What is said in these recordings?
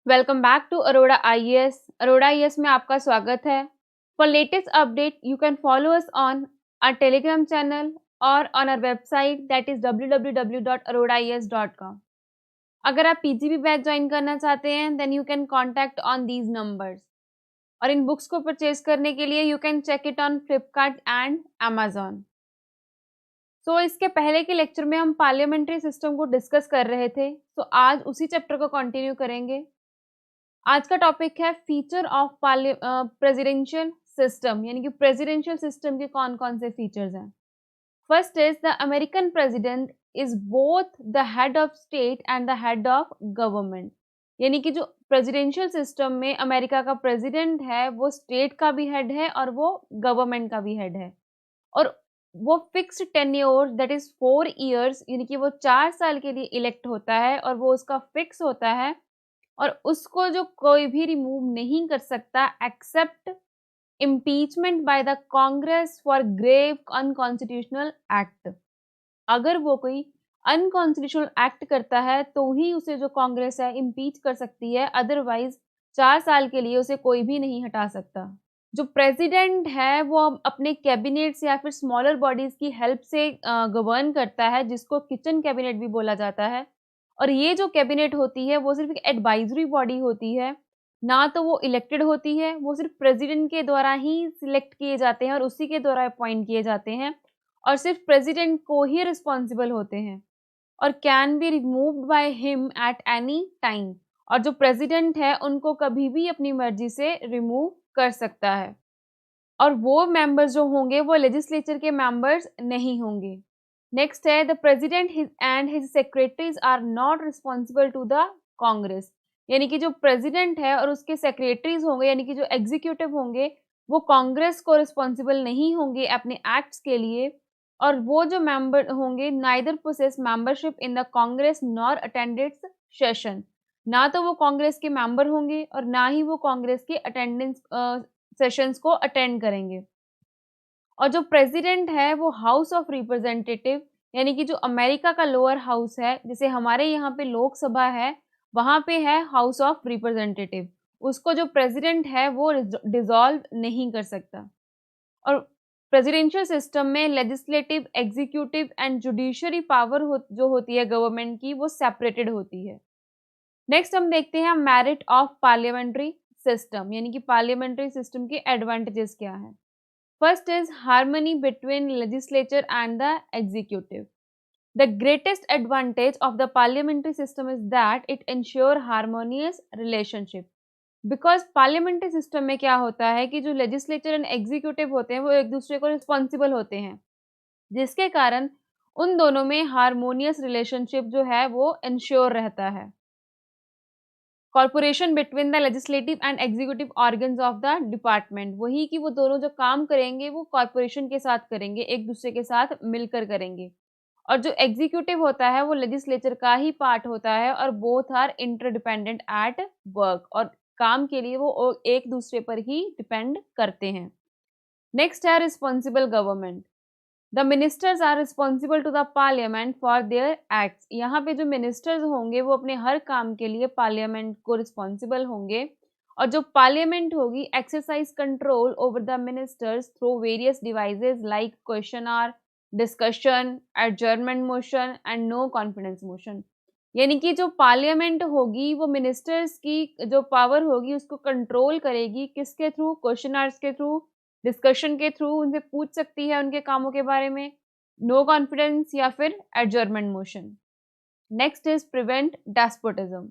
Welcome back to Arora IAS. Arora IAS में आपका स्वागत है। For latest update you can follow us on our Telegram channel और on our website that is www.arodaies.com। अगर आप PGB batch join करना चाहते हैं then you can contact on these numbers. और इन बुक्स को परचेज करने के लिए you can check it on Flipkart and Amazon. So इसके पहले के लेक्चर में हम पार्लियामेंट्री सिस्टम को डिस्कस कर रहे थे, तो आज उसी चैप्टर को कंटिन्यू करेंगे। आज का टॉपिक है फीचर ऑफ प्रेसिडेंशियल सिस्टम, यानी कि प्रेसिडेंशियल सिस्टम के कौन कौन से फीचर्स हैं। First is the American president is both the head of state and the head of government. यानी कि जो प्रेसिडेंशियल सिस्टम में अमेरिका का प्रेसिडेंट है वो स्टेट का भी हेड है और वो गवर्नमेंट का भी हेड है। और वो fixed tenure that is 4 years, यानी कि वो 4 साल के लिए इलेक्ट होता है और वो उसका फिक्स होता है और उसको जो कोई भी रिमूव नहीं कर सकता except impeachment by the Congress for grave unconstitutional act. अगर वो कोई अनकॉन्स्टिट्यूशनल एक्ट करता है तो ही उसे जो कांग्रेस है इम्पीच कर सकती है, अदरवाइज 4 साल के लिए उसे कोई भी नहीं हटा सकता। जो प्रेसिडेंट है वो अपने कैबिनेट्स या फिर स्मॉलर बॉडीज की हेल्प से गवर्न करता है, जिसको किचन कैबिनेट भी बोला जाता है। और ये जो कैबिनेट होती है वो सिर्फ एक एडवाइजरी बॉडी होती है, ना तो वो इलेक्टेड होती है, वो सिर्फ प्रेसिडेंट के द्वारा ही सिलेक्ट किए जाते हैं और उसी के द्वारा अपॉइंट किए जाते हैं और सिर्फ प्रेसिडेंट को ही रिस्पॉन्सिबल होते हैं और can be removed by him at any time. और जो प्रेसिडेंट है उनको कभी भी अपनी मर्जी से रिमूव कर सकता है और वो मेंबर्स जो होंगे वो लेजिस्लेचर के मेंबर्स नहीं होंगे। नेक्स्ट है the president and his secretaries are not responsible to the Congress. यानी कि जो प्रेसिडेंट है और उसके सेक्रेटरीज होंगे, यानी कि जो एग्जीक्यूटिव होंगे, वो कांग्रेस को रिस्पॉन्सिबल नहीं होंगे अपने एक्ट्स के लिए। और वो जो मेंबर होंगे neither possess membership in the Congress nor attended session. ना तो वो कांग्रेस के मेंबर होंगे और ना ही वो कांग्रेस के अटेंडेंस सेशंस को अटेंड करेंगे। और जो प्रेसिडेंट है वो हाउस ऑफ रिप्रेजेंटेटिव, यानी कि जो अमेरिका का लोअर हाउस है, जैसे हमारे यहाँ पे लोकसभा है, वहाँ पे है हाउस ऑफ रिप्रेजेंटेटिव, उसको जो प्रेसिडेंट है वो डिसॉल्व नहीं कर सकता। और प्रेसिडेंशियल सिस्टम में legislative, executive and judiciary power जो होती है गवर्नमेंट की, वो सेपरेटेड होती है। नेक्स्ट हम देखते हैं मेरिट ऑफ पार्लियामेंट्री सिस्टम, यानी कि पार्लियामेंट्री सिस्टम के एडवांटेजेस क्या है। First is harmony between legislature and the executive. The greatest advantage of the parliamentary system is that it ensure harmonious relationship. Because parliamentary system में क्या होता है कि जो legislature and executive होते हैं वो एक दूसरे को responsible होते हैं, जिसके कारण उन दोनों में harmonious relationship जो है वो ensure रहता है। Corporation between the legislative and executive organs of the department, वही कि वो दोनों जो काम करेंगे वो कॉर्पोरेशन के साथ करेंगे, एक दूसरे के साथ मिलकर करेंगे। और जो एग्जीक्यूटिव होता है वो लेजिस्लेचर का ही पार्ट होता है और both are interdependent at work, और काम के लिए वो एक दूसरे पर ही डिपेंड करते हैं। नेक्स्ट है responsible government. The ministers are responsible to the parliament for their acts. यहाँ पे जो मिनिस्टर्स होंगे वो अपने हर काम के लिए पार्लियामेंट को रिस्पॉन्सिबल होंगे और जो पार्लियामेंट होगी exercise control over the ministers through various devices like question hour, discussion, adjournment motion and no confidence motion. यानी कि जो पार्लियामेंट होगी वो मिनिस्टर्स की जो पावर होगी उसको कंट्रोल करेगी, किसके थ्रू? क्वेश्चन आर्स के थ्रू, डिस्कशन के थ्रू उनसे पूछ सकती है उनके कामों के बारे में, नो कॉन्फिडेंस या फिर adjournment motion. Next is prevent despotism,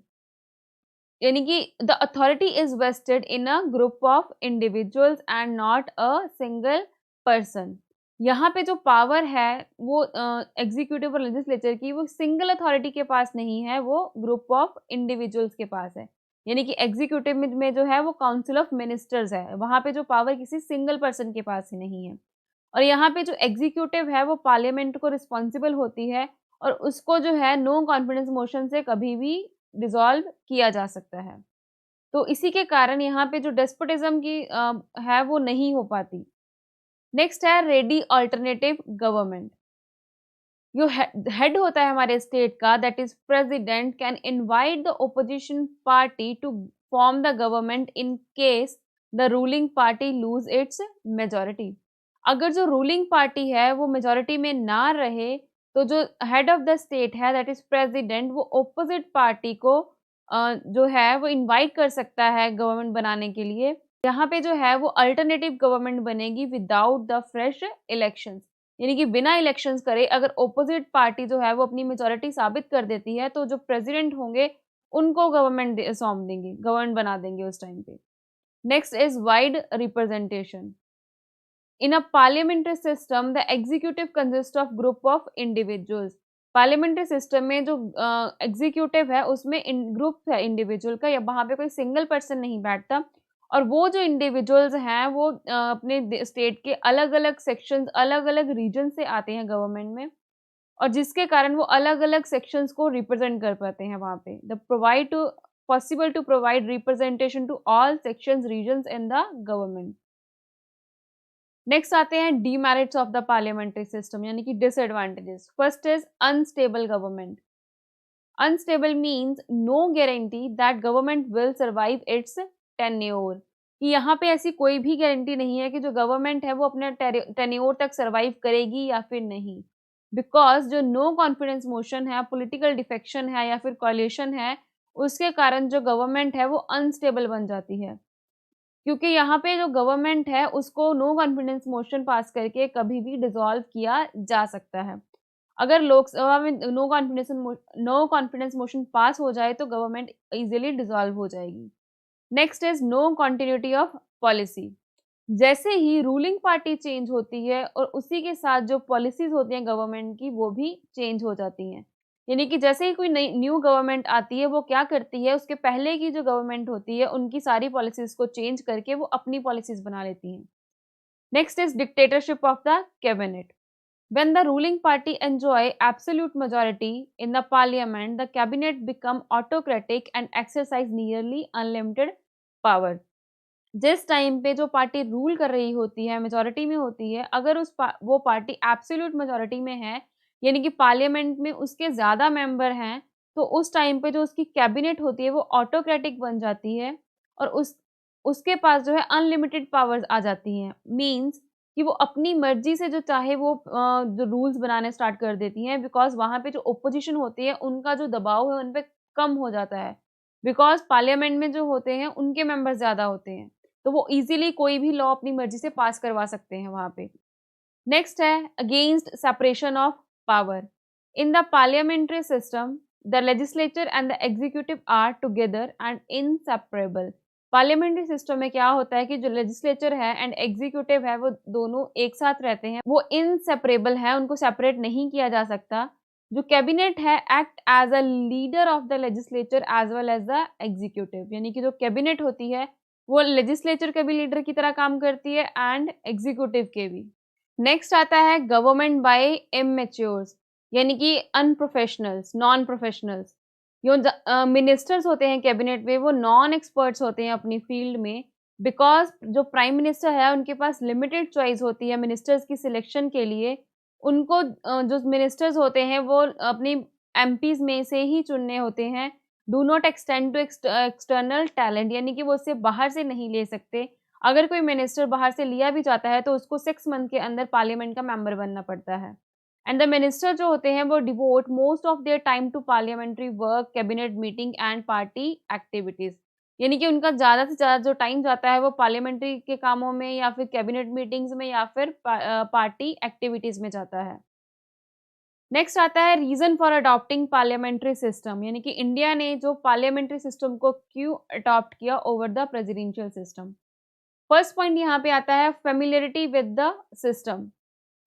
यानी कि the authority is vested in a group of individuals and not a single person. यहाँ पे जो पावर है वो एग्जीक्यूटिव और लेजिस्लेचर की, वो सिंगल अथॉरिटी के पास नहीं है, वो ग्रुप ऑफ इंडिविजुअल्स के पास है। यानी कि एग्जीक्यूटिव में जो है वो काउंसिल ऑफ मिनिस्टर्स है, वहां पे जो पावर किसी सिंगल पर्सन के पास ही नहीं है। और यहाँ पे जो एग्जीक्यूटिव है वो पार्लियामेंट को रिस्पॉन्सिबल होती है और उसको जो है नो कॉन्फिडेंस मोशन से कभी भी डिसॉल्व किया जा सकता है। तो इसी के कारण यहाँ पे जो डेस्पोटिज्म की है वो नहीं हो पाती। नेक्स्ट है रेडी अल्टरनेटिव गवर्नमेंट। जो हेड होता है हमारे स्टेट का, that is president, can invite the opposition party to form the government in case the ruling party lose its majority. अगर जो रूलिंग पार्टी है वो मेजोरिटी में ना रहे तो जो हेड ऑफ द स्टेट है, दैट इज प्रेसिडेंट, वो ओपोजिट पार्टी को जो है वो इनवाइट कर सकता है गवर्नमेंट बनाने के लिए। यहाँ पे जो है वो अल्टरनेटिव गवर्नमेंट बनेगी विदाउट द फ्रेश इलेक्शंस, यानी कि बिना इलेक्शंस करे अगर ओपोजिट पार्टी जो है वो अपनी मेजोरिटी साबित कर देती है तो जो प्रेसिडेंट होंगे उनको गवर्नमेंट सौंप देंगे, गवर्नमेंट बना देंगे उस टाइम पे। Next is wide representation. In a parliamentary system, the executive consists of group of individuals. Parliamentary system में जो एग्जीक्यूटिव है उसमें ग्रुप है इंडिविजुअल का, या वहाँ पे कोई सिंगल पर्सन नहीं बैठता। और वो जो इंडिविजुअल्स हैं वो अपने स्टेट के अलग अलग सेक्शंस, अलग अलग रीजन से आते हैं गवर्नमेंट में, और जिसके कारण वो अलग अलग सेक्शंस को रिप्रेजेंट कर पाते हैं वहाँ पे। The provide to possible to provide representation to all sections regions in the government. Next आते हैं demerits of the parliamentary system, यानी कि disadvantages. First is unstable government. Unstable means no guarantee that government will survive its tenure, कि यहाँ पे ऐसी कोई भी गारंटी नहीं है कि जो गवर्नमेंट है वो अपने टेन्योर तक सर्वाइव करेगी या फिर नहीं। बिकॉज जो नो कॉन्फिडेंस मोशन है, पॉलिटिकल डिफेक्शन है या फिर कॉलिशन है, उसके कारण जो गवर्नमेंट है वो अनस्टेबल बन जाती है। क्योंकि यहाँ पे जो गवर्नमेंट है उसको नो कॉन्फिडेंस मोशन पास करके कभी भी डिसॉल्व किया जा सकता है। अगर लोकसभा में नो कॉन्फिडेंस मोशन पास हो जाए तो गवर्नमेंट इजीली डिसॉल्व हो जाएगी। Next is no continuity of policy. जैसे ही रूलिंग पार्टी चेंज होती है और उसी के साथ जो पॉलिसीज होती हैं गवर्नमेंट की वो भी चेंज हो जाती हैं। यानी कि जैसे ही कोई नई न्यू गवर्नमेंट आती है वो क्या करती है, उसके पहले की जो गवर्नमेंट होती है उनकी सारी पॉलिसीज को चेंज करके वो अपनी पॉलिसीज बना लेती हैं। Next is dictatorship of the cabinet. When the ruling party enjoy absolute majority in the parliament, the cabinet become autocratic and exercise nearly unlimited power. जिस टाइम पे जो पार्टी रूल कर रही होती है, मेजॉरिटी में होती है, अगर वो पार्टी एब्सोल्यूट मेजॉरिटी में है, यानी कि पार्लियामेंट में उसके ज़्यादा मेंबर हैं, तो उस टाइम पे जो उसकी कैबिनेट होती है वो ऑटोक्रेटिक बन जाती है और उसके पास जो है अनलिमिटेड पावर्स आ जाती हैं। मीन्स कि वो अपनी मर्जी से जो चाहे वो जो रूल्स बनाने स्टार्ट कर देती हैं, बिकॉज़ वहाँ पे जो ऑपोजिशन होती है उनका जो दबाव है उन पे कम हो जाता है। बिकॉज़ पार्लियामेंट में जो होते हैं उनके मेंबर ज़्यादा होते हैं। तो वो इजीली कोई भी लॉ अपनी मर्जी से पास करवा सकते हैं वहाँ पे। नेक्स्ट है against separation of power. In the parliamentary system the legislature and the executive are together and inseparable. Parliamentary system में क्या होता है कि जो लेजिस्लेचर है एंड एग्जीक्यूटिव है वो दोनों एक साथ रहते हैं, वो इनसेपरेबल है, उनको सेपरेट नहीं किया जा सकता। जो कैबिनेट है act as a leader of the legislature as well as the executive, यानी कि जो कैबिनेट होती है वो लेजिस्लेचर के भी लीडर की तरह काम करती है एंड एग्जीक्यूटिव के भी। नेक्स्ट आता है गवर्नमेंट बाय इमेच्योर्स, यानी कि अनप्रोफेशनल्स, नॉन प्रोफेशनल्स। जो मिनिस्टर्स होते हैं कैबिनेट में वो नॉन एक्सपर्ट्स होते हैं अपनी फील्ड में। बिकॉज जो प्राइम मिनिस्टर है उनके पास लिमिटेड चॉइस होती है मिनिस्टर्स की सिलेक्शन के लिए। उनको जो मिनिस्टर्स होते हैं वो अपनी एमपीज में से ही चुनने होते हैं। Do not extend to external talent, यानी कि वो उससे बाहर से नहीं ले सकते। अगर कोई मिनिस्टर बाहर से लिया भी जाता है तो उसको 6 मंथ के अंदर पार्लियामेंट का मेंबर बनना पड़ता है। एंड द मिनिस्टर जो होते हैं वो devote most of their time to parliamentary work, cabinet meeting and party activities, यानी कि उनका ज़्यादा से ज़्यादा जो टाइम जाता है वो पार्लियामेंट्री के कामों में या फिर कैबिनेट मीटिंग्स में या फिर पार्टी एक्टिविटीज में जाता है। नेक्स्ट आता है reason for adopting parliamentary system, यानी कि इंडिया ने जो पार्लियामेंट्री सिस्टम को क्यों अडॉप्ट किया over the presidential system. First point यहाँ पे आता है familiarity with the system.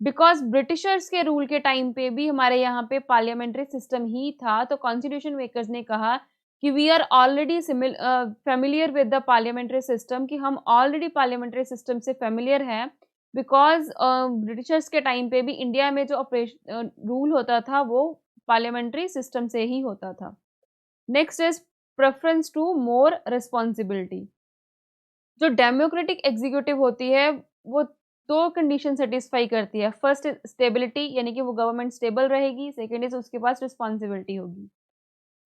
Because Britishers के रूल के टाइम पे भी हमारे यहाँ पे पार्लियामेंट्री सिस्टम ही था, तो कॉन्स्टिट्यूशन मेकर्स ने कहा कि we are already familiar with the parliamentary system, कि हम ऑलरेडी पार्लियामेंट्री सिस्टम से फेमिलियर हैं। बिकॉज ब्रिटिशर्स के टाइम पे भी इंडिया में जो रूल होता था वो पार्लियामेंट्री सिस्टम से ही होता था। Next is preference to more responsibility. जो डेमोक्रेटिक एग्जीक्यूटिव होती है वो दो कंडीशन सेटिस्फाई करती है। फर्स्ट स्टेबिलिटी, यानी कि वो गवर्नमेंट स्टेबल रहेगी। सेकंड इज उसके पास रिस्पॉन्सिबिलिटी होगी।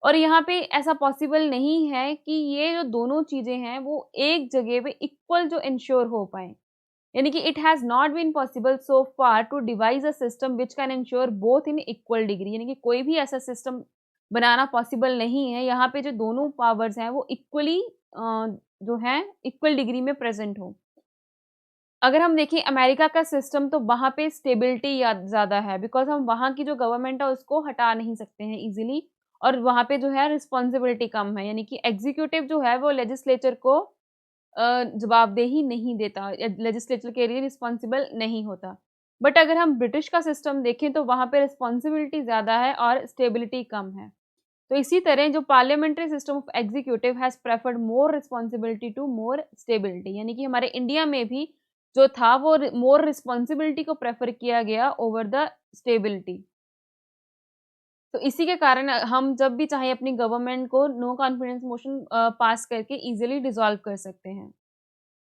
और यहाँ पे ऐसा पॉसिबल नहीं है कि ये जो दोनों चीजें हैं वो एक जगह पे इक्वल जो इंश्योर हो पाए, यानी कि it has not been possible so far to devise a system which can ensure both in equal degree, यानी कि कोई भी ऐसा सिस्टम बनाना पॉसिबल नहीं है यहाँ पे जो दोनों पावर्स हैं वो इक्वली जो है इक्वल डिग्री में प्रेजेंट हो। अगर हम देखें अमेरिका का सिस्टम, तो वहाँ पे स्टेबिलिटी ज़्यादा है, बिकॉज़ हम वहाँ की जो गवर्नमेंट है उसको हटा नहीं सकते हैं इजीली, और वहाँ पे जो है रिस्पॉन्सिबिलिटी कम है, यानी कि एग्जीक्यूटिव जो है वो लेजिस्लेचर को जवाबदेही नहीं देता, लेजिस्लेचर के लिए रिस्पॉन्सिबल नहीं होता। बट अगर हम ब्रिटिश का सिस्टम देखें तो वहाँ पे रिस्पॉन्सिबिलिटी ज़्यादा है और स्टेबिलिटी कम है। तो इसी तरह जो parliamentary system of executive has preferred more responsibility to more stability, यानी कि हमारे इंडिया में भी जो था वो मोर रिस्पॉन्सिबिलिटी को प्रेफर किया गया ओवर द स्टेबिलिटी। तो इसी के कारण हम जब भी चाहे अपनी गवर्नमेंट को नो कॉन्फिडेंस मोशन पास करके इजीली डिसॉल्व कर सकते हैं।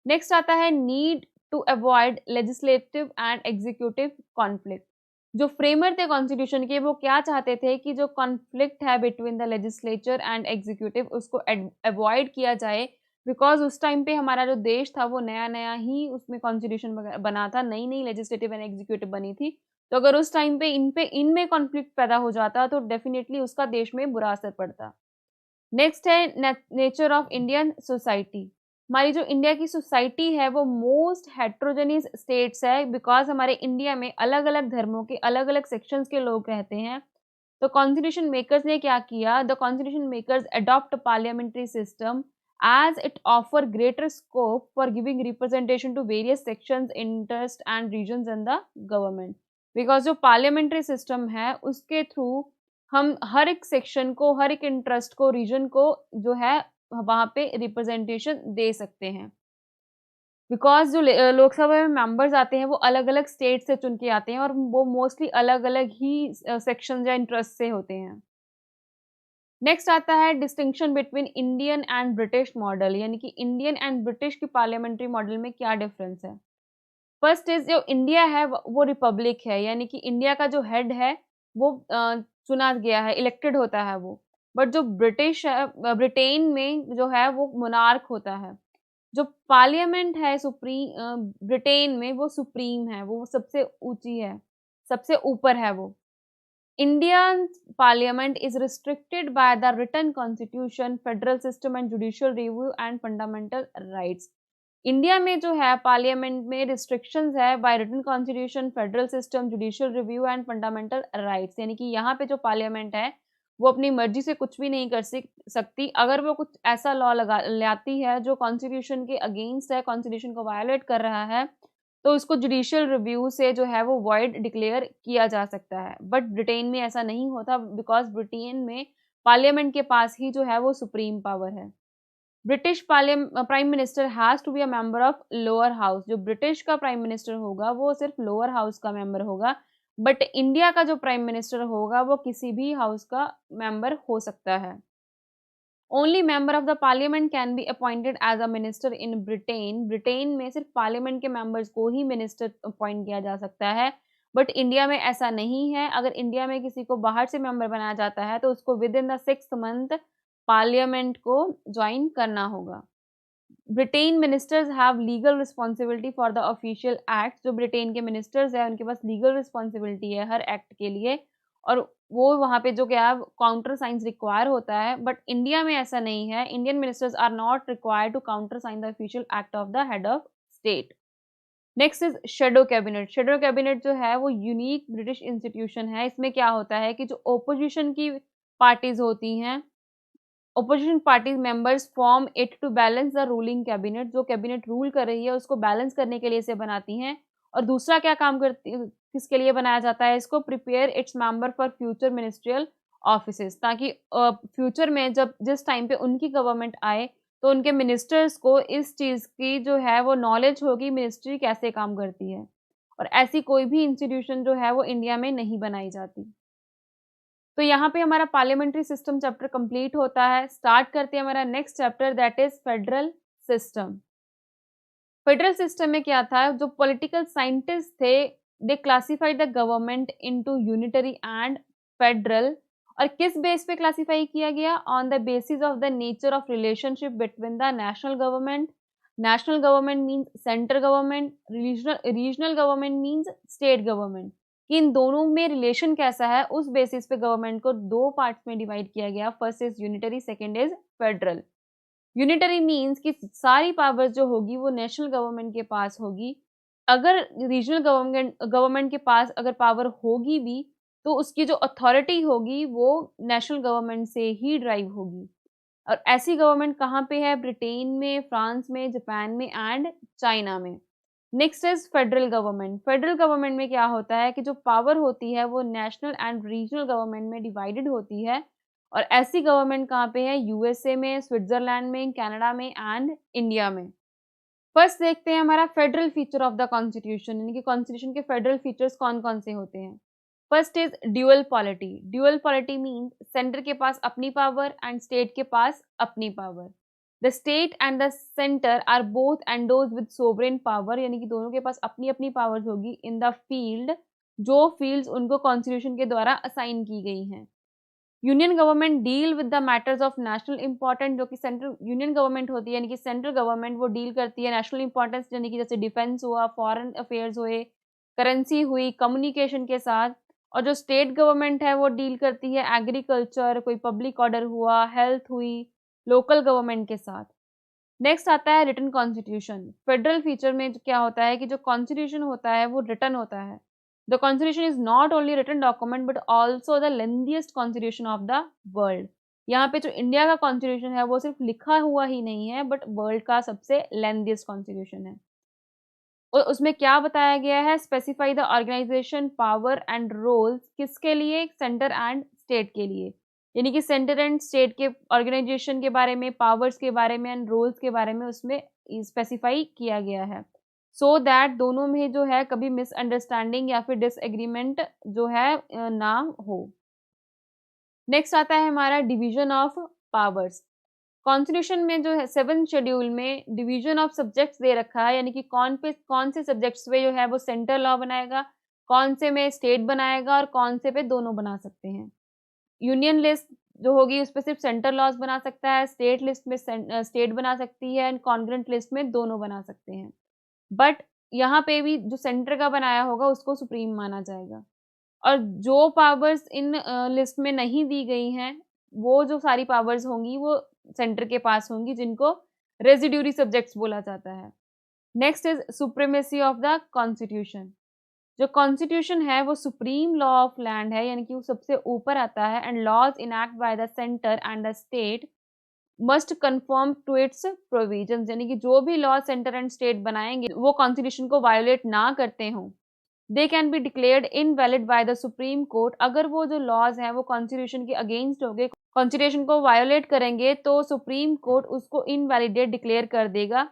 नेक्स्ट आता है need to avoid legislative and executive conflict. जो फ्रेमर थे कॉन्स्टिट्यूशन के वो क्या चाहते थे कि जो कॉन्फ्लिक्ट है between the legislature and executive उसको अवॉइड किया जाए, बिकॉज उस टाइम पे हमारा जो देश था वो नया नया ही उसमें कॉन्स्टिट्यूशन बना था, नई नई लेजिस्लेटिव एंड एग्जीक्यूटिव बनी थी। तो अगर उस टाइम पे इनमें कॉन्फ्लिक्ट पैदा हो जाता तो डेफिनेटली उसका देश में बुरा असर पड़ता। नेक्स्ट है नेचर ऑफ इंडियन सोसाइटी। हमारी जो इंडिया की सोसाइटी है वो मोस्ट हेट्रोजेनियस स्टेट्स है, बिकॉज हमारे इंडिया में अलग अलग धर्मों के अलग अलग सेक्शंस के लोग रहते हैं। तो कॉन्स्टिट्यूशन मेकर्स ने क्या किया, the constitution makers adopt parliamentary system as it offer greater scope for giving representation to various sections, interest and regions in the government, because जो parliamentary system है उसके थ्रू हम हर एक सेक्शन को, हर एक इंटरेस्ट को, रीजन को जो है वहां पे रिप्रेजेंटेशन दे सकते हैं। बिकॉज जो लोकसभा में मेंबर्स आते हैं वो अलग अलग स्टेट से चुन के आते हैं और वो मोस्टली अलग अलग ही सेक्शन या इंटरेस्ट से होते हैं। नेक्स्ट आता है distinction between Indian and British model, यानी कि इंडियन एंड ब्रिटिश की पार्लियामेंट्री मॉडल में क्या डिफरेंस है। फर्स्ट इज जो इंडिया है वो रिपब्लिक है, यानी कि इंडिया का जो हेड है वो चुना गया है, इलेक्टेड होता है वो। बट जो ब्रिटिश है, ब्रिटेन में जो है वो मोनार्क होता है। जो पार्लियामेंट है ब्रिटेन में वो सुप्रीम है, वो सबसे ऊंची है, सबसे ऊपर है वो। Indian parliament is restricted by the written constitution, federal system and judicial review and fundamental rights. India में जो है पार्लियामेंट में रिस्ट्रिक्शंस है by written constitution, federal system, judicial review and fundamental rights, यानी कि यहाँ पे जो पार्लियामेंट है वो अपनी मर्जी से कुछ भी नहीं कर सकती। अगर वो कुछ ऐसा लॉ लाती है जो कॉन्स्टिट्यूशन के अगेंस्ट है, कॉन्स्टिट्यूशन को वायोलेट कर रहा है, तो उसको जुडिशियल रिव्यू से जो है वो वॉइड डिक्लेयर किया जा सकता है। बट ब्रिटेन में ऐसा नहीं होता, बिकॉज ब्रिटेन में पार्लियामेंट के पास ही जो है वो सुप्रीम पावर है। British prime minister has to be a member of lower house. जो ब्रिटिश का प्राइम मिनिस्टर होगा वो सिर्फ लोअर हाउस का मेंबर होगा, बट इंडिया का जो प्राइम मिनिस्टर होगा वो किसी भी हाउस का मेंबर हो सकता है। Only member of the parliament can be appointed as a minister in Britain. Britain में सिर्फ पार्लियामेंट के मेंबर्स को ही मिनिस्टर अपॉइंट किया जा सकता है, बट इंडिया में ऐसा नहीं है। अगर इंडिया में किसी को बाहर से मेंबर बनाया जाता है तो उसको with in the 6 month parliament को ज्वाइन करना होगा। Britain ministers have legal responsibility for the official act. जो ब्रिटेन के मिनिस्टर्स हैं उनके पास लीगल रिस्पॉन्सिबिलिटी है हर एक्ट के लिए, और वो वहाँ पे जो क्या काउंटर साइंस रिक्वायर होता है। बट इंडिया में ऐसा नहीं है। Indian ministers are not required to countersign the official act of the head of state. Next is shadow cabinet. Shadow cabinet जो है वो यूनिक ब्रिटिश इंस्टीट्यूशन है। इसमें क्या होता है कि जो ओपोजिशन की पार्टीज होती हैं, opposition party members form it to balance the ruling cabinet. जो कैबिनेट रूल कर रही है उसको बैलेंस करने के लिए इसे बनाती हैं। और दूसरा क्या काम करती, किसके लिए बनाया जाता है इसको, prepare its member for future ministerial offices, ताकि फ्यूचर में जब जिस टाइम पे उनकी गवर्नमेंट आए तो उनके मिनिस्टर्स को इस चीज़ की जो है वो नॉलेज होगी मिनिस्ट्री कैसे काम करती है। और ऐसी कोई भी इंस्टीट्यूशन जो है वो इंडिया में नहीं बनाई जाती। तो यहाँ पे हमारा पार्लियामेंट्री सिस्टम चैप्टर कंप्लीट होता है। स्टार्ट करते हैं हमारा next chapter, that is federal system. Federal system में क्या था, जो पॉलिटिकल साइंटिस्ट थे, they classified the government into unitary and federal. और किस बेस पे क्लासिफाई किया गया? On the basis of the nature of relationship between the national government. National government means central government, regional government means state government. कि इन दोनों में relation कैसा है, उस बेसिस पे गवर्नमेंट को दो पार्ट्स में डिवाइड किया गया। First is unitary, second is federal. Unitary means कि सारी पावर्स जो होगी वो नेशनल गवर्नमेंट के पास होगी। अगर रीजनल गवर्नमेंट के पास अगर पावर होगी भी, तो उसकी जो अथॉरिटी होगी वो नेशनल गवर्नमेंट से ही ड्राइव होगी। और ऐसी गवर्नमेंट कहाँ पे है? ब्रिटेन में, फ्रांस में, जापान में एंड चाइना में। Next is federal government. Federal government में क्या होता है कि जो पावर होती है वो नेशनल एंड रीजनल गवर्नमेंट में डिवाइडेड होती है। और ऐसी गवर्नमेंट कहाँ पे है? यूएसए में, स्विट्जरलैंड में, कनाडा में एंड इंडिया में। फर्स्ट देखते हैं हमारा federal feature of the constitution, यानी कि कॉन्स्टिट्यूशन के फेडरल फीचर्स कौन कौन से होते हैं। First is dual polity. Dual polity means centre के पास अपनी पावर एंड स्टेट के पास अपनी power. The state and the centre are both endows with sovereign power, यानी कि दोनों के पास अपनी अपनी पावर्स होगी इन द फील्ड, जो फील्ड्स उनको कॉन्स्टिट्यूशन के द्वारा असाइन की गई हैं। Union government deal with the matters of national important, जो कि सेंट्रल यूनियन गवर्नमेंट होती है, यानी कि सेंट्रल गवर्नमेंट वो डील करती है नेशनल इंपॉर्टेंस, यानी कि जैसे डिफेंस हुआ, फॉरेन अफेयर्स हुए, करेंसी हुई, कम्युनिकेशन के साथ। और जो स्टेट गवर्नमेंट है वो डील करती है एग्रीकल्चर, कोई पब्लिक ऑर्डर हुआ, हेल्थ हुई, लोकल गवर्नमेंट के साथ। नेक्स्ट आता है रिटन कॉन्स्टिट्यूशन। फेडरल फीचर में क्या होता है कि जो कॉन्स्टिट्यूशन होता है वो रिटन होता है। The constitution is not only written document but also the lengthiest constitution of the world. यहाँ पे जो इंडिया का कॉन्स्टिट्यूशन है वो सिर्फ लिखा हुआ ही नहीं है बट वर्ल्ड का सबसे लेंथीएस्ट कॉन्स्टिट्यूशन है। और उसमें क्या बताया गया है? Specify the organisation, power and roles, किसके लिए? सेंटर एंड स्टेट के लिए। यानी कि सेंटर एंड स्टेट के ऑर्गेनाइजेशन के बारे में, पावर्स के बारे में एंड रोल्स के बारे में उसमें स्पेसिफाई किया गया है, सो दैट दोनों में जो है कभी मिसअंडरस्टैंडिंग या फिर डिसएग्रीमेंट जो है ना हो। नेक्स्ट आता है हमारा डिवीजन ऑफ पावर्स। कॉन्स्टिट्यूशन में जो है 7 शेड्यूल में डिवीजन ऑफ सब्जेक्ट्स दे रखा है, यानी कि कौन से सब्जेक्ट्स पे जो है वो सेंटर लॉ बनाएगा, कौन से में स्टेट बनाएगा और कौन से पे दोनों बना सकते हैं। यूनियन लिस्ट जो होगी उस पर सिर्फ सेंटर लॉज बना सकता है, स्टेट लिस्ट में स्टेट बना सकती है एंड कॉन्ग्रेंट लिस्ट में दोनों बना सकते हैं। बट यहाँ पे भी जो सेंटर का बनाया होगा उसको सुप्रीम माना जाएगा। और जो पावर्स इन लिस्ट में नहीं दी गई हैं, वो जो सारी पावर्स होंगी वो सेंटर के पास होंगी, जिनको रेजिड्यूरी सब्जेक्ट्स बोला जाता है। Next is supremacy of the constitution. जो कॉन्स्टिट्यूशन है वो सुप्रीम लॉ ऑफ लैंड है, यानी कि वो सबसे ऊपर आता है and laws enact by the centre and the state must confirm to its provisions, यानी कि जो भी लॉ सेंटर एंड स्टेट बनाएंगे वो कॉन्स्टिट्यूशन को वायोलेट ना करते हों। They can be declared invalid by the supreme court. अगर वो जो लॉज हैं वो कॉन्स्टिट्यूशन के अगेंस्ट होंगे, कॉन्स्टिट्यूशन को वायोलेट करेंगे, तो सुप्रीम कोर्ट उसको इनवैलिडेट डिक्लेयर कर देगा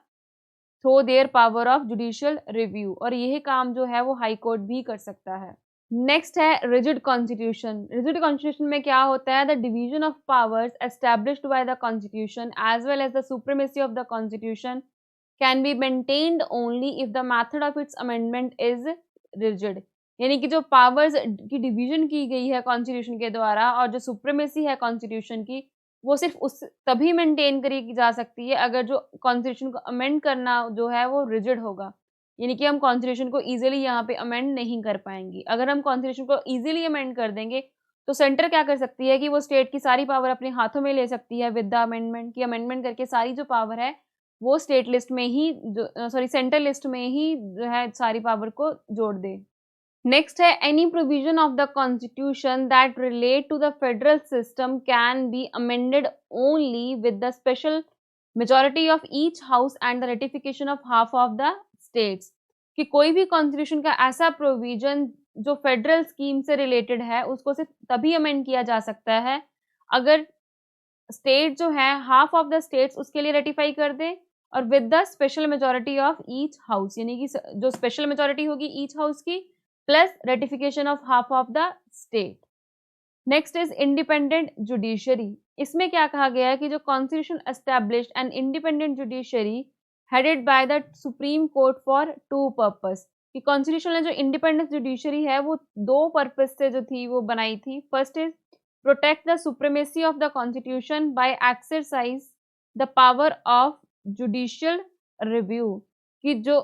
through their power of judicial review. और यही काम जो है वो हाई कोर्ट भी कर सकता है। नेक्स्ट है रिजिड कॉन्स्टिट्यूशन। रिजिड कॉन्स्टिट्यूशन में क्या होता है? The division of powers established by the constitution as well as the supremacy of the constitution can be maintained only if the method of its amendment is rigid. यानी कि जो powers की division की गई है कॉन्स्टिट्यूशन के द्वारा और जो सुप्रीमेसी है कॉन्स्टिट्यूशन की, वो सिर्फ उस तभी मेंटेन करी जा सकती है अगर जो कॉन्स्टिट्यूशन को अमेंड करना जो है वो रिजिड होगा। यानी कि हम कॉन्स्टिट्यूशन को इजीली यहाँ पे अमेंड नहीं कर पाएंगे। अगर हम कॉन्स्टिट्यूशन को इजीली अमेंड कर देंगे तो सेंटर क्या कर सकती है कि वो स्टेट की सारी पावर अपने हाथों में ले सकती है विद द अमेंडमेंट, की अमेंडमेंट करके सारी जो पावर है वो स्टेट लिस्ट में ही सेंट्रल लिस्ट में ही जो है सारी पावर को जोड़ दे। नेक्स्ट है any provision of the constitution that relate to the federal system can be amended only with the special majority of each house and the ratification of half of the states. कि कोई भी constitution का ऐसा provision जो federal scheme से related है उसको सिर्फ तभी अमेंड किया जा सकता है अगर स्टेट जो है हाफ ऑफ द स्टेट्स उसके लिए रेटिफाई कर दे और with the special majority of each house, यानी कि जो स्पेशल मेजॉरिटी होगी ईच हाउस की plus ratification of half of the state. Next is independent judiciary. इसमें क्या कहा गया है कि जो constitution established an independent judiciary headed by the supreme court for 2 purpose. कि कॉन्स्टिट्यूशन ने जो इंडिपेंडेंट जुडिशरी है वो 2 पर्पस से जो थी वो बनाई थी। First is protect the supremacy of the constitution bye exercise the power of judicial review. कि जो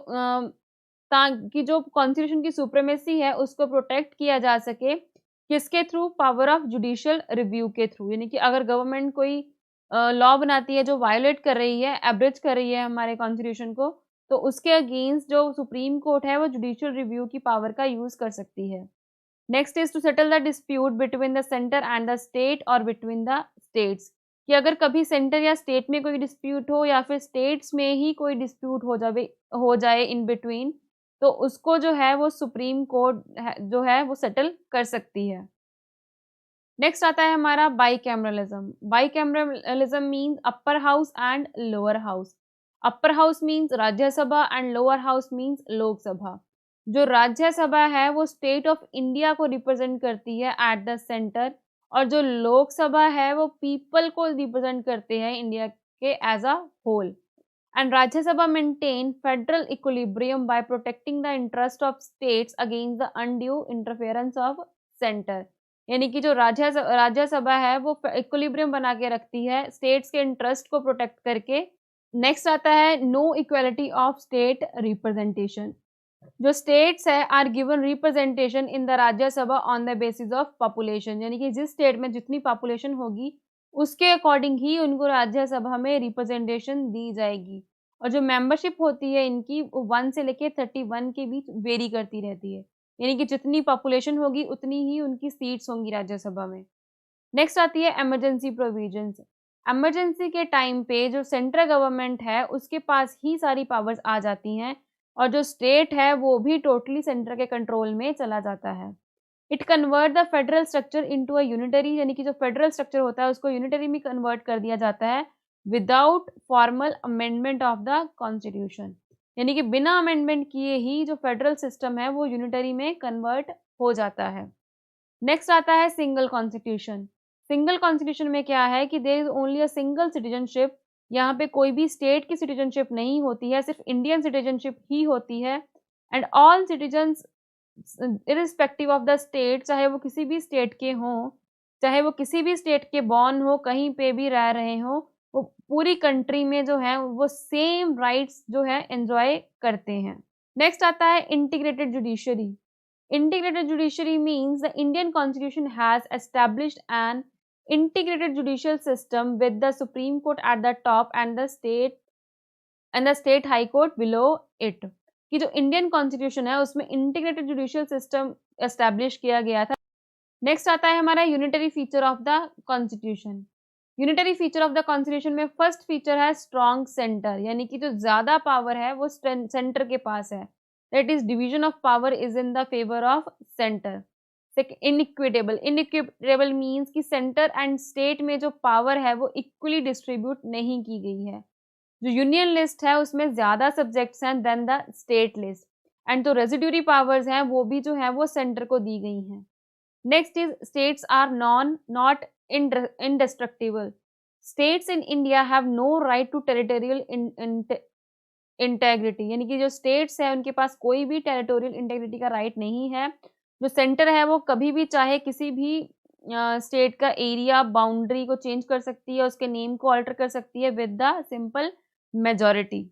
ताकि जो कॉन्स्टिट्यूशन की सुप्रीमेसी है उसको प्रोटेक्ट किया जा सके, किसके through? Power of judicial review के थ्रू। यानी कि अगर गवर्नमेंट कोई लॉ बनाती है जो वायोलेट कर रही है, एब्रिज कर रही है हमारे कॉन्स्टिट्यूशन को, तो उसके अगेंस्ट जो सुप्रीम कोर्ट है वो जुडिशियल रिव्यू की पावर का यूज कर सकती है। Next is to settle the dispute between the centre and the state और बिटवीन द स्टेट्स। कि अगर कभी सेंटर या स्टेट में कोई डिस्प्यूट हो या फिर स्टेट्स में ही कोई डिस्प्यूट हो जाए इन बिटवीन, तो उसको जो है वो सुप्रीम कोर्ट जो है वो सेटल कर सकती है। नेक्स्ट आता है हमारा bicameralism. Bicameralism means upper house and lower house. Upper house means Rajya Sabha and lower house means Lok Sabha. जो राज्यसभा है वो स्टेट ऑफ इंडिया को रिप्रेजेंट करती है एट द सेंटर, और जो लोकसभा है वो पीपल को रिप्रेजेंट करते हैं इंडिया के as a whole. And Rajya Sabha maintain federal equilibrium by protecting the interest of states against the undue interference of center। यानी कि जो राज्यसभा है वो इक्विलिब्रियम बना के रखती है स्टेट्स के इंटरेस्ट को प्रोटेक्ट करके। नेक्स्ट आता है no equality of state representation. जो स्टेट्स है are given representation in the Rajya Sabha on the basis of population. यानी कि जिस स्टेट में जितनी पॉपुलेशन होगी उसके अकॉर्डिंग ही उनको राज्यसभा में रिप्रेजेंटेशन दी जाएगी। और जो मेंबरशिप होती है इनकी 1 से लेके 31 के बीच वेरी करती रहती है। यानी कि जितनी पॉपुलेशन होगी उतनी ही उनकी सीट्स होंगी राज्यसभा में। नेक्स्ट आती है इमरजेंसी प्रोविजंस। इमरजेंसी के टाइम पे जो सेंट्रल गवर्नमेंट है उसके पास ही सारी पावर्स आ जाती हैं, और जो स्टेट है वो भी टोटली सेंटर के कंट्रोल में चला जाता है। It convert the federal structure into a unitary. यानी कि जो फेडरल स्ट्रक्चर होता है उसको यूनिटरी में कन्वर्ट कर दिया जाता है without formal amendment of the constitution. यानी कि बिना अमेंडमेंट किए ही जो फेडरल सिस्टम है वो यूनिटरी में कन्वर्ट हो जाता है। नेक्स्ट आता है सिंगल कॉन्स्टिट्यूशन। सिंगल कॉन्स्टिट्यूशन में क्या है कि there is only a single citizenship. यहाँ पे कोई भी स्टेट की सिटीजनशिप नहीं होती है, सिर्फ इंडियन सिटीजनशिप ही होती है। And all citizens irrespective of the state, चाहे वो किसी भी स्टेट के हों, चाहे वो किसी भी स्टेट के बॉर्न हो, कहीं पे भी रह रहे हो, वो पूरी कंट्री में जो है वो सेम राइट्स जो है एंजॉय करते हैं। नेक्स्ट आता है integrated judiciary. Integrated judiciary means the Indian constitution has established an integrated judicial system with the Supreme Court at the top and the state high court below it। कि जो Indian constitution है उसमें integrated judicial system establish किया गया था। Next आता है हमारा unitary feature of the constitution. Unitary feature of the constitution में फर्स्ट फीचर है स्ट्रॉन्ग सेंटर। यानी कि जो ज्यादा पावर है वो सेंटर के पास है। That is division of power is in the favor of center। Inequitable means कि सेंटर एंड स्टेट में जो पावर है वो इक्वली डिस्ट्रीब्यूट नहीं की गई है। जो यूनियन लिस्ट है उसमें ज्यादा सब्जेक्ट्स हैं than the state list, and जो रेजिड्यूरी पावर्स हैं वो भी जो है वो सेंटर को दी गई हैं। Next is states are not indestructible। States in India have no right to territorial integrity. यानी कि जो स्टेट्स है उनके पास कोई भी टेरिटोरियल इंटेग्रिटी का राइट नहीं है। जो सेंटर है वो कभी भी चाहे किसी भी स्टेट का एरिया बाउंड्री को चेंज कर सकती है, उसके नेम को ऑल्टर कर सकती है with the simple majority.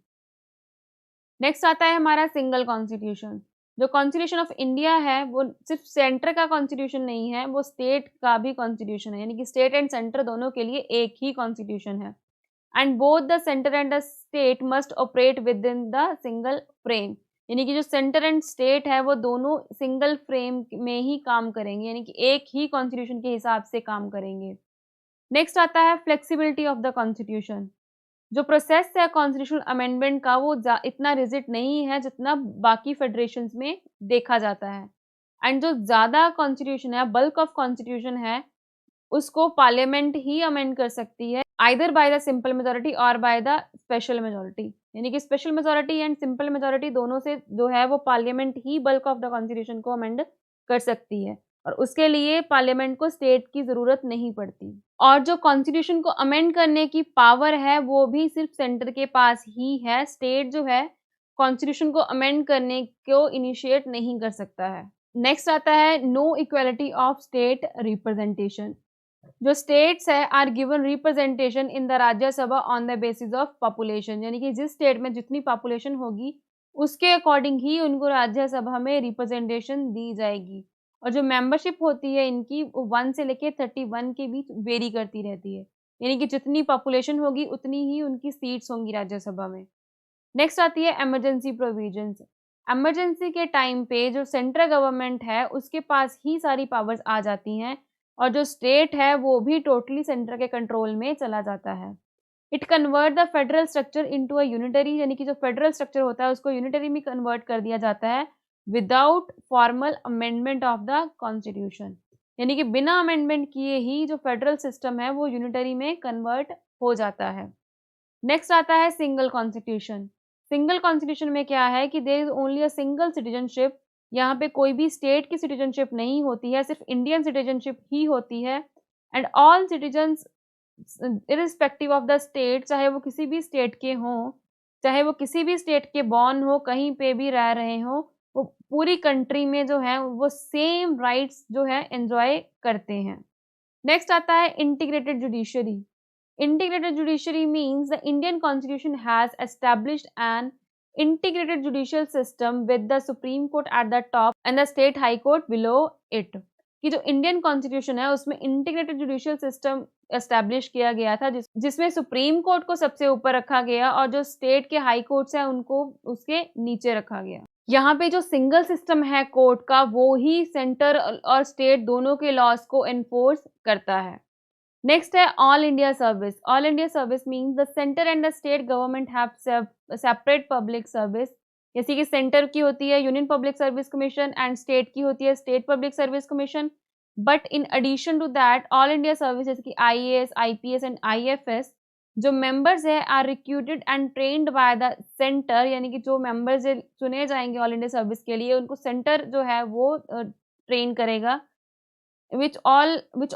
Next आता है हमारा सिंगल कॉन्स्टिट्यूशन। जो कॉन्स्टिट्यूशन ऑफ इंडिया है वो सिर्फ सेंटर का कॉन्स्टिट्यूशन नहीं है, वो स्टेट का भी कॉन्स्टिट्यूशन है। यानी कि स्टेट एंड सेंटर दोनों के लिए एक ही कॉन्स्टिट्यूशन है। And both the centre and the state must operate with in the single frame. यानी कि जो सेंटर एंड स्टेट है वो दोनों सिंगल फ्रेम में ही काम करेंगे, यानी कि एक ही कॉन्स्टिट्यूशन के हिसाब से काम करेंगे। नेक्स्ट आता है फ्लेक्सिबिलिटी ऑफ द कॉन्स्टिट्यूशन। जो प्रोसेस है कॉन्स्टिट्यूशनल अमेंडमेंट का वो इतना रिजिड नहीं है जितना बाकी फेडरेशंस में देखा जाता है। एंड जो ज्यादा कॉन्स्टिट्यूशन है, बल्क ऑफ कॉन्स्टिट्यूशन है, उसको पार्लियामेंट ही अमेंड कर सकती है, either by the simple majority और बाय द स्पेशल मेजॉरिटी। यानी कि special majority and simple majority दोनों से जो है वो parliament he bulk of the constitution को अमेंड कर सकती है। और उसके लिए पार्लियामेंट को स्टेट की ज़रूरत नहीं पड़ती। और जो कॉन्स्टिट्यूशन को अमेंड करने की पावर है वो भी सिर्फ सेंटर के पास ही है। स्टेट जो है कॉन्स्टिट्यूशन को अमेंड करने को इनिशिएट नहीं कर सकता है। नेक्स्ट आता है no equality of state representation. जो स्टेट्स है are given representation in the Rajya Sabha on the basis of population, यानी कि जिस स्टेट में जितनी पॉपुलेशन होगी उसके अकॉर्डिंग ही उनको राज्यसभा में रिप्रेजेंटेशन दी जाएगी। और जो मेंबरशिप होती है इनकी 1 से लेके 31 के बीच वेरी करती रहती है, यानी कि जितनी पॉपुलेशन होगी उतनी ही उनकी सीट्स होंगी राज्यसभा में। नेक्स्ट आती है इमरजेंसी प्रोविजंस। इमरजेंसी के टाइम पे जो सेंट्रल गवर्नमेंट है उसके पास ही सारी पावर्स आ जाती हैं और जो स्टेट है वो भी टोटली सेंटर के कंट्रोल में चला जाता है। It convert the federal structure into a unitary, यानी कि जो फेडरल स्ट्रक्चर होता है उसको यूनिटरी में कन्वर्ट कर दिया जाता है without formal amendment of the constitution, यानी कि बिना अमेंडमेंट किए ही जो फेडरल सिस्टम है वो यूनिटरी में कन्वर्ट हो जाता है। नेक्स्ट आता है सिंगल कॉन्स्टिट्यूशन। सिंगल कॉन्स्टिट्यूशन में क्या है कि there is only a single citizenship. यहाँ पे कोई भी स्टेट की सिटीजनशिप नहीं होती है, सिर्फ इंडियन सिटीजनशिप ही होती है। And all citizens irrespective of the state, चाहे वो किसी भी स्टेट के हों, चाहे वो किसी भी स्टेट के बॉर्न हो, कहीं पे भी रह रहे हो, वो पूरी कंट्री में जो है वो सेम राइट्स जो है एंजॉय करते हैं। नेक्स्ट आता है integrated judiciary. Integrated judiciary means the Indian constitution has established an integrated judicial system with the Supreme Court at the top and the state high court below it। कि जो Indian constitution है उसमें integrated judicial system establish किया गया था जिसमें supreme court को सबसे ऊपर रखा गया और जो स्टेट के हाई कोर्ट्स हैं उनको उसके नीचे रखा गया। यहाँ पे जो सिंगल सिस्टम है कोर्ट का वो ही सेंटर और स्टेट दोनों के लॉज को एनफोर्स करता है। नेक्स्ट है all India service. All India service means the centre and the state government have separate public service, जैसे कि सेंटर की होती है union public service commission and state की होती है state public service commission. But in addition to that all India service जैसे कि IAS, IPS एंड IFS जो मेंबर्स है are recruited and trained by the centre, यानी कि जो मेंबर्स चुने जाएंगे ऑल इंडिया सर्विस के लिए उनको सेंटर जो है वो ट्रेन करेगा। which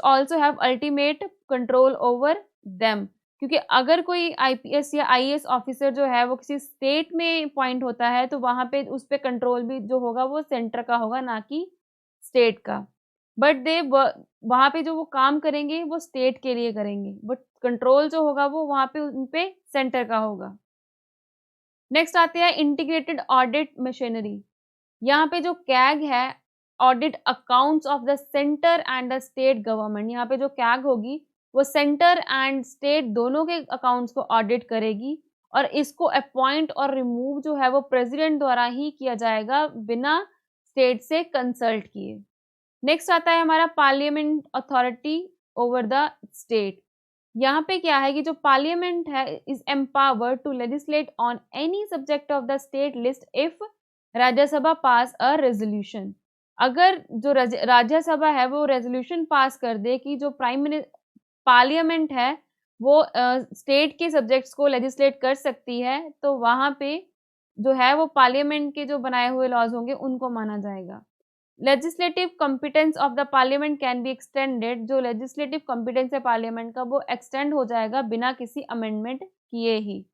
also have ultimate control over them, क्योंकि अगर कोई IPS या IAS ऑफिसर जो है वो किसी स्टेट में अपॉइंट होता है तो वहाँ पे उस पे कंट्रोल भी जो होगा वो सेंटर का होगा ना कि स्टेट का। बट दे वहाँ पे जो वो काम करेंगे वो स्टेट के लिए करेंगे, बट कंट्रोल जो होगा वो वहाँ पे उन पे सेंटर का होगा। नेक्स्ट आते हैं इंटीग्रेटेड ऑडिट मशीनरी। यहाँ पे जो कैग है audit accounts of the centre and the state government, यहाँ पे जो कैग होगी वो सेंटर एंड स्टेट दोनों के अकाउंट्स को ऑडिट करेगी और इसको अपॉइंट और रिमूव जो है वो प्रेसिडेंट द्वारा ही किया जाएगा बिना स्टेट से कंसल्ट किए। नेक्स्ट आता है हमारा parliament authority over the state. यहाँ पे क्या है कि जो पार्लियामेंट है is empowered to legislate on any subject of the state list if Rajya Sabha pass a resolution. अगर जो राज्यसभा है वो रेजोल्यूशन पास कर दे कि जो पार्लियामेंट है वो स्टेट के सब्जेक्ट्स को लेजिस्लेट कर सकती है तो वहाँ पे जो है वो पार्लियामेंट के जो बनाए हुए लॉज होंगे उनको माना जाएगा। Legislative competence of the parliament can be extended. जो लेजिस्लेटिव कॉम्पिटेंस है पार्लियामेंट का वो एक्सटेंड हो जाएगा बिना किसी अमेंडमेंट किए ही।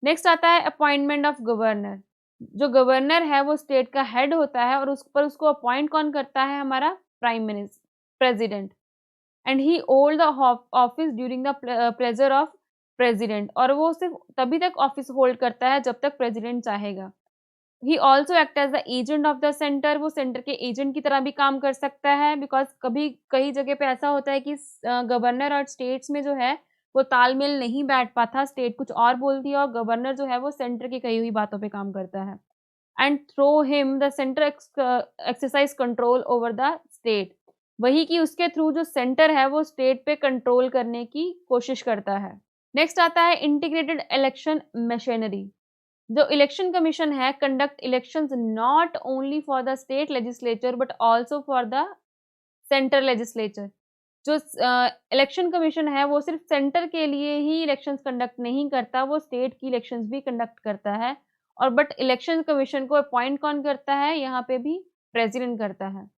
नेक्स्ट आता है अपॉइंटमेंट ऑफ गवर्नर। जो गवर्नर है वो स्टेट का हेड होता है और उस पर उसको अपॉइंट कौन करता है, हमारा prime minister president, and he hold the office during the pleasure of president, और वो सिर्फ तभी तक ऑफिस होल्ड करता है जब तक प्रेसिडेंट चाहेगा। He also act as the agent of the centre. वो सेंटर के एजेंट की तरह भी काम कर सकता है बिकॉज कभी कई जगह पे ऐसा होता है कि गवर्नर और स्टेट्स में जो है वो तालमेल नहीं बैठ पाता, स्टेट कुछ और बोलती है और गवर्नर जो है वो सेंटर की कही हुई बातों पे काम करता है। And through him the centre exercise control over the state. वही कि उसके थ्रू जो सेंटर है वो स्टेट पे कंट्रोल करने की कोशिश करता है। नेक्स्ट आता है इंटीग्रेटेड इलेक्शन मशीनरी। जो इलेक्शन कमीशन है conduct elections not only for the state legislature but also for the centre legislature. जो इलेक्शन कमीशन है वो सिर्फ सेंटर के लिए ही इलेक्शंस कंडक्ट नहीं करता, वो स्टेट की इलेक्शंस भी कंडक्ट करता है। और बट इलेक्शन कमीशन को अपॉइंट कौन करता है, यहाँ पे भी प्रेसिडेंट करता है।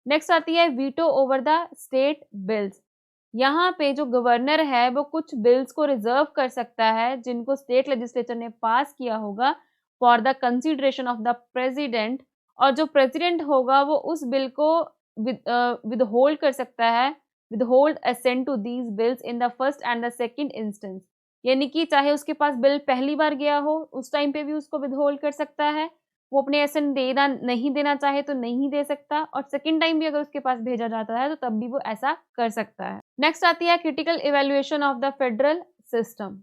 नेक्स्ट आती है veto over the state bills. यहाँ पे जो गवर्नर है वो कुछ बिल्स को रिजर्व कर सकता है जिनको स्टेट लेजिस्लेचर ने पास किया होगा for the consideration of the president, और जो प्रेसिडेंट होगा वो उस बिल को विदहोल्ड कर सकता है, withhold assent to these bills in the first and the second instance. यानी कि चाहे उसके पास बिल पहली बार गया हो उस टाइम पे भी उसको विदहोल्ड कर सकता है, वो अपने एसेंट देना नहीं देना चाहे तो नहीं दे सकता, और सेकंड टाइम भी अगर उसके पास भेजा जाता है तो तब भी वो ऐसा कर सकता है। नेक्स्ट आती है critical evaluation of the federal system.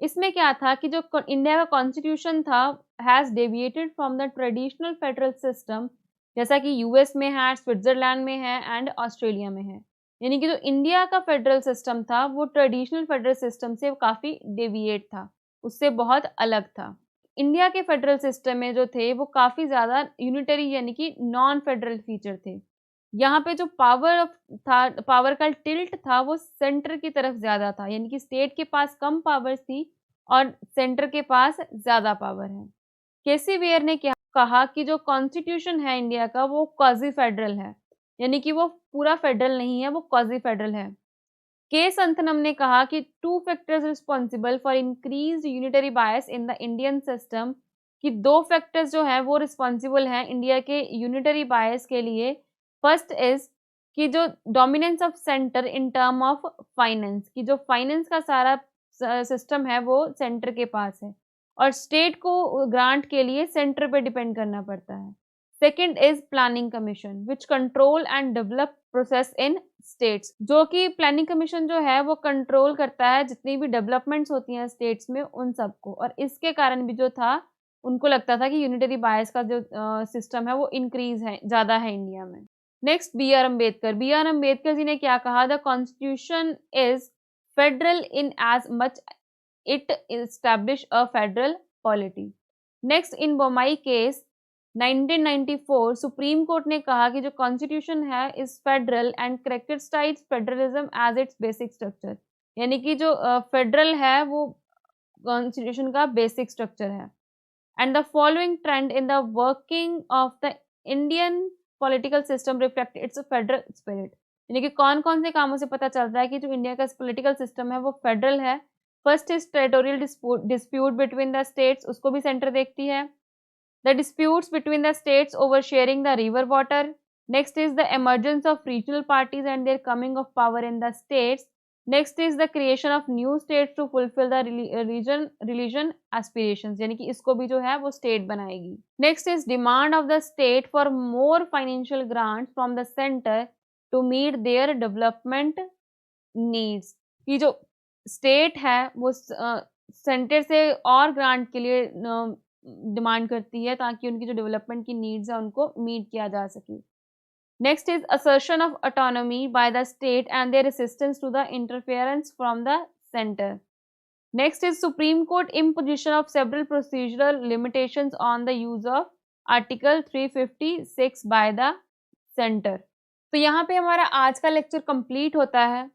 इसमें क्या था कि जो इंडिया का कॉन्स्टिट्यूशन था has deviated from the traditional federal system, जैसा कि यूएस में है, स्विट्जरलैंड में है एंड ऑस्ट्रेलिया में है। यानी कि जो इंडिया का फेडरल सिस्टम था वो ट्रेडिशनल फेडरल सिस्टम से काफ़ी डेविएट था, उससे बहुत अलग था। इंडिया के फेडरल सिस्टम में जो थे वो काफ़ी ज़्यादा यूनिटरी यानी कि नॉन फेडरल फीचर थे। यहाँ पे जो पावर का टिल्ट था वो सेंटर की तरफ ज़्यादा था, यानी कि स्टेट के पास कम पावर्स थी और सेंटर के पास ज़्यादा पावर है। केसी वेयर ने क्या कहा कि जो कॉन्स्टिट्यूशन है इंडिया का वो क्वाजी फेडरल है, यानी कि वो पूरा फेडरल नहीं है, वो क्वाजी फेडरल है। के संथनम ने कहा कि two factors responsible for increased unitary bias in the Indian system, कि दो फैक्टर्स जो हैं वो रिस्पॉन्सिबल हैं इंडिया के यूनिटरी बायस के लिए। फर्स्ट इज कि जो dominance of centre in term of finance, कि जो फाइनेंस का सारा सिस्टम है वो सेंटर के पास है और स्टेट को ग्रांट के लिए सेंटर पे डिपेंड करना पड़ता है। Second is planning commission which control and develop process in states, जो कि प्लानिंग कमीशन जो है वो कंट्रोल करता है जितनी भी डेवलपमेंट्स होती हैं स्टेट्स में उन सबको, और इसके कारण भी जो था उनको लगता था कि यूनिटरी बायस का जो सिस्टम है वो इंक्रीज है, ज़्यादा है इंडिया में। Next B are Ambedkar. B are Ambedkar ji ने क्या कहा, the constitution is federal in as much it establish a federal polity. Next in Bommai case 1994 supreme court ने कहा कि जो कॉन्स्टिट्यूशन है is federal and characterised federalism as it's basic structure, यानी कि जो फेडरल है वो कॉन्स्टिट्यूशन का बेसिक स्ट्रक्चर है। And the following trend in the working of the Indian political system reflect it's federal spirit, यानी कि कौन कौन से कामों से पता चलता है कि जो इंडिया का पॉलिटिकल सिस्टम है वो फेडरल है। First is territorial dispute between the states, उसको भी सेंटर देखती है। The disputes between the states over sharing the river water. Next is the emergence of regional parties and their coming of power in the states. Next is the creation of new states to fulfill the religion aspirations, यानी कि इसको भी जो है वो state बनाएगी। Next is demand of the state for more financial grants from the center to meet their development needs, कि जो state है वो सेंटर से और ग्रांट के लिए डिमांड करती है ताकि उनकी जो डेवलपमेंट की नीड्स है उनको मीट किया जा सके। Next is assertion of autonomy by the state and their resistance to the interference from the centre. Next is supreme court imposition of several procedural limitations on the use of article 356 by the centre. तो यहाँ पे हमारा आज का lecture complete होता है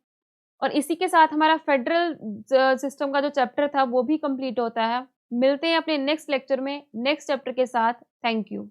और इसी के साथ हमारा फेडरल सिस्टम का जो चैप्टर था वो भी कंप्लीट होता है। मिलते हैं अपने नेक्स्ट लेक्चर में नेक्स्ट चैप्टर के साथ। Thank you.